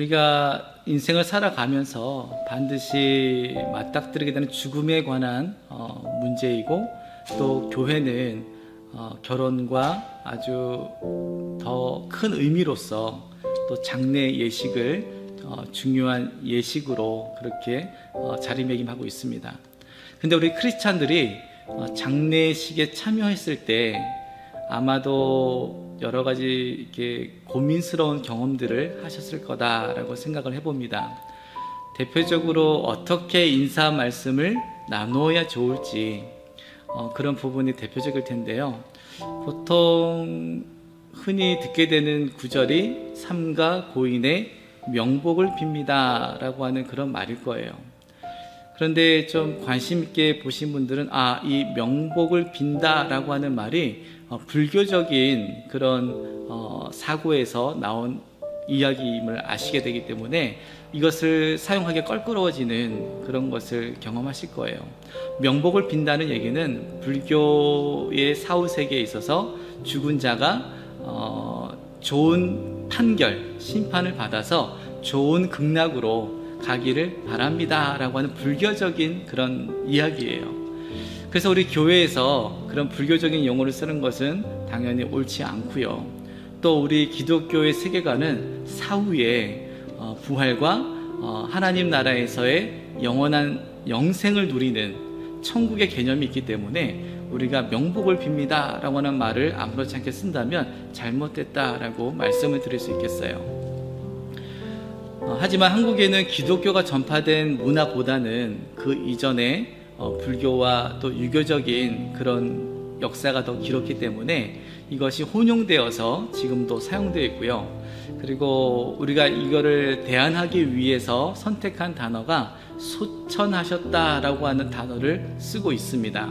우리가 인생을 살아가면서 반드시 맞닥뜨리게 되는 죽음에 관한 문제이고, 또 교회는 결혼과 아주 더 큰 의미로서 또 장례 예식을 중요한 예식으로 그렇게 자리매김하고 있습니다. 근데 우리 크리스찬들이 장례식에 참여했을 때 아마도 여러 가지 이렇게 고민스러운 경험들을 하셨을 거다라고 생각을 해봅니다. 대표적으로 어떻게 인사 말씀을 나누어야 좋을지 그런 부분이 대표적일 텐데요. 보통 흔히 듣게 되는 구절이 삼가 고인의 명복을 빕니다 라고 하는 그런 말일 거예요. 그런데 좀 관심 있게 보신 분들은 이 명복을 빈다 라고 하는 말이 불교적인 그런 사고에서 나온 이야기임을 아시게 되기 때문에 이것을 사용하기 껄끄러워지는 그런 것을 경험하실 거예요. 명복을 빈다는 얘기는 불교의 사후세계에 있어서 죽은 자가 좋은 판결, 심판을 받아서 좋은 극락으로 가기를 바랍니다 라고 하는 불교적인 그런 이야기예요. 그래서 우리 교회에서 그런 불교적인 용어를 쓰는 것은 당연히 옳지 않고요. 또 우리 기독교의 세계관은 사후에 부활과 하나님 나라에서의 영원한 영생을 누리는 천국의 개념이 있기 때문에 우리가 명복을 빕니다 라고 하는 말을 아무렇지 않게 쓴다면 잘못됐다 라고 말씀을 드릴 수 있겠어요. 하지만 한국에는 기독교가 전파된 문화보다는 그 이전에 불교와 또 유교적인 그런 역사가 더 길었기 때문에 이것이 혼용되어서 지금도 사용되어 있고요. 그리고 우리가 이거를 대안하기 위해서 선택한 단어가 소천하셨다라고 하는 단어를 쓰고 있습니다.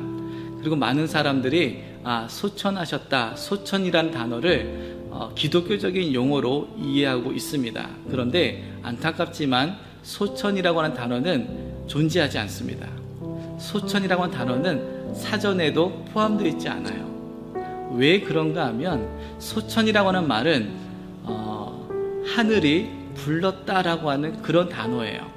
그리고 많은 사람들이 소천하셨다, 소천이라는 단어를 기독교적인 용어로 이해하고 있습니다. 그런데 안타깝지만 소천이라고 하는 단어는 존재하지 않습니다. 소천이라고 하는 단어는 사전에도 포함되어 있지 않아요. 왜 그런가 하면 소천이라고 하는 말은 하늘이 불렀다라고 하는 그런 단어예요.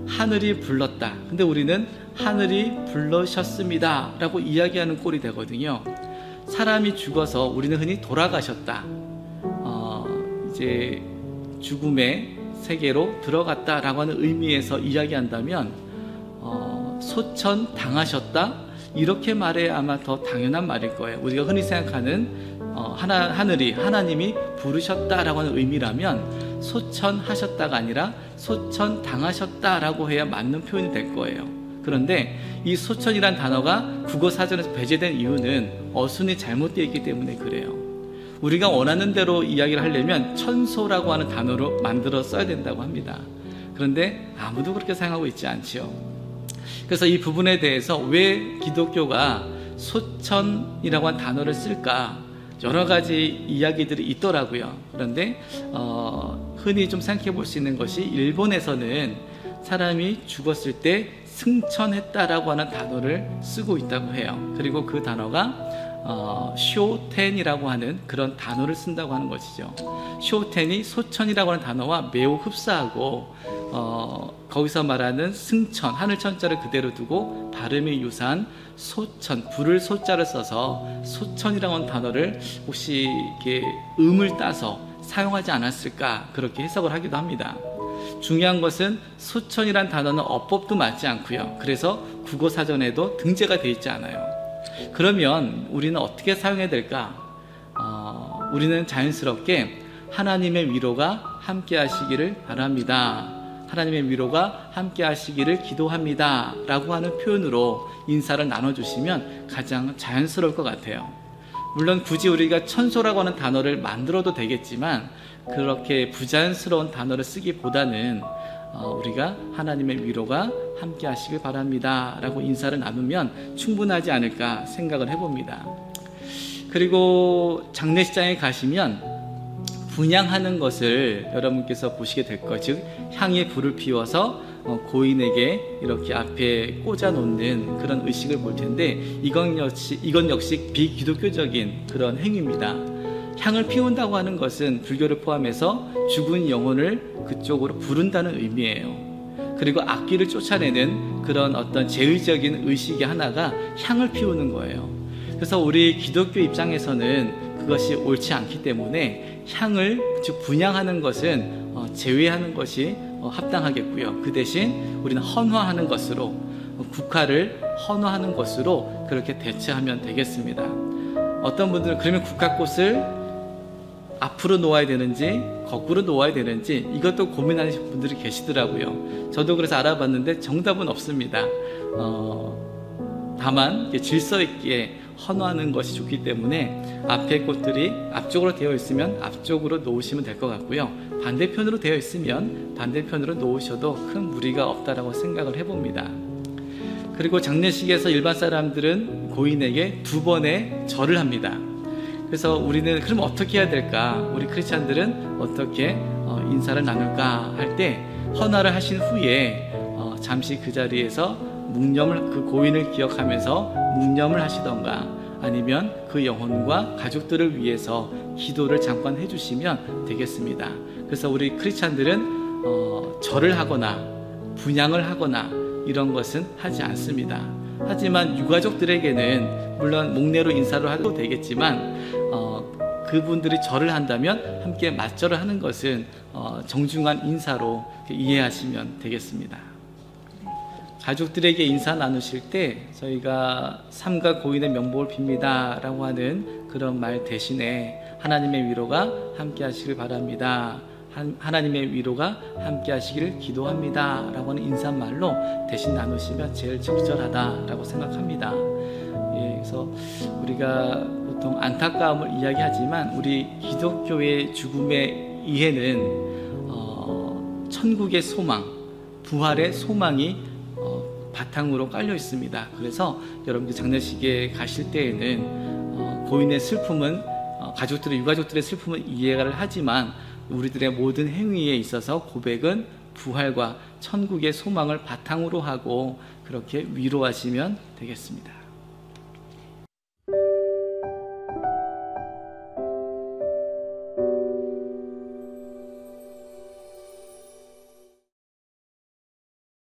하늘이 불렀다. 근데 우리는 하늘이 불러셨습니다 라고 이야기하는 꼴이 되거든요. 사람이 죽어서 우리는 흔히 돌아가셨다, 이제 죽음의 세계로 들어갔다라고 하는 의미에서 이야기한다면 소천 당하셨다 이렇게 말해야 아마 더 당연한 말일 거예요. 우리가 흔히 생각하는 하늘이 하나님이 부르셨다라고 하는 의미라면 소천하셨다가 아니라 소천 당하셨다라고 해야 맞는 표현이 될 거예요. 그런데 이 소천이란 단어가 국어사전에서 배제된 이유는 어순이 잘못되어 있기 때문에 그래요. 우리가 원하는 대로 이야기를 하려면 천소라고 하는 단어로 만들어 써야 된다고 합니다. 그런데 아무도 그렇게 사용하고 있지 않지요. 그래서 이 부분에 대해서 왜 기독교가 소천이라고 하는 단어를 쓸까 여러 가지 이야기들이 있더라고요. 그런데 흔히 좀 생각해 볼 수 있는 것이 일본에서는 사람이 죽었을 때 승천했다라고 하는 단어를 쓰고 있다고 해요. 그리고 그 단어가 쇼텐이라고 하는 그런 단어를 쓴다고 하는 것이죠. 쇼텐이 소천이라고 하는 단어와 매우 흡사하고 거기서 말하는 승천, 하늘천자를 그대로 두고 발음이 유사한 소천, 불을 소자를 써서 소천이라고 하는 단어를 혹시 이렇게 음을 따서 사용하지 않았을까 그렇게 해석을 하기도 합니다. 중요한 것은 소천이란 단어는 어법도 맞지 않고요. 그래서 국어사전에도 등재가 되어 있지 않아요. 그러면 우리는 어떻게 사용해야 될까? 우리는 자연스럽게 하나님의 위로가 함께 하시기를 바랍니다, 하나님의 위로가 함께 하시기를 기도합니다 라고 하는 표현으로 인사를 나눠주시면 가장 자연스러울 것 같아요. 물론 굳이 우리가 천소라고 하는 단어를 만들어도 되겠지만 그렇게 부자연스러운 단어를 쓰기보다는 우리가 하나님의 위로가 함께 하시길 바랍니다 라고 인사를 나누면 충분하지 않을까 생각을 해봅니다. 그리고 장례식장에 가시면 분향하는 것을 여러분께서 보시게 될 것, 즉 향에 불을 피워서 고인에게 이렇게 앞에 꽂아 놓는 그런 의식을 볼 텐데 이건 역시 비기독교적인 그런 행위입니다. 향을 피운다고 하는 것은 불교를 포함해서 죽은 영혼을 그쪽으로 부른다는 의미예요. 그리고 악귀를 쫓아내는 그런 어떤 제의적인 의식의 하나가 향을 피우는 거예요. 그래서 우리 기독교 입장에서는 그것이 옳지 않기 때문에 향을 즉 분향하는 것은 제외하는 것이 합당하겠고요. 그 대신 우리는 헌화하는 것으로, 국화를 헌화하는 것으로 그렇게 대체하면 되겠습니다. 어떤 분들은 그러면 국화꽃을 앞으로 놓아야 되는지 거꾸로 놓아야 되는지 이것도 고민하시는 분들이 계시더라고요. 저도 그래서 알아봤는데 정답은 없습니다. 다만 질서 있게 헌화하는 것이 좋기 때문에 앞에 꽃들이 앞쪽으로 되어 있으면 앞쪽으로 놓으시면 될 것 같고요. 반대편으로 되어 있으면 반대편으로 놓으셔도 큰 무리가 없다라고 생각을 해봅니다. 그리고 장례식에서 일반 사람들은 고인에게 2번의 절을 합니다. 그래서 우리는 그럼 어떻게 해야 될까? 우리 크리스찬들은 어떻게 인사를 나눌까 할 때 헌화를 하신 후에 잠시 그 자리에서 묵념을, 그 고인을 기억하면서 묵념을 하시던가 아니면 그 영혼과 가족들을 위해서 기도를 잠깐 해주시면 되겠습니다. 그래서 우리 크리스찬들은 절을 하거나 분향을 하거나 이런 것은 하지 않습니다. 하지만 유가족들에게는 물론 목례로 인사를 해도 되겠지만 그분들이 절을 한다면 함께 맞절을 하는 것은 정중한 인사로 이해하시면 되겠습니다. 가족들에게 인사 나누실 때 저희가 삼가 고인의 명복을 빕니다 라고 하는 그런 말 대신에 하나님의 위로가 함께 하시길 바랍니다, 하나님의 위로가 함께 하시기를 기도합니다 라고 하는 인사말로 대신 나누시면 제일 적절하다라고 생각합니다. 그래서 우리가 보통 안타까움을 이야기하지만 우리 기독교의 죽음의 이해는 천국의 소망, 부활의 소망이 바탕으로 깔려 있습니다. 그래서 여러분들 장례식에 가실 때에는 고인의 슬픔은 가족들의, 유가족들의 슬픔은 이해를 하지만 우리들의 모든 행위에 있어서 고백은 부활과 천국의 소망을 바탕으로 하고 그렇게 위로하시면 되겠습니다.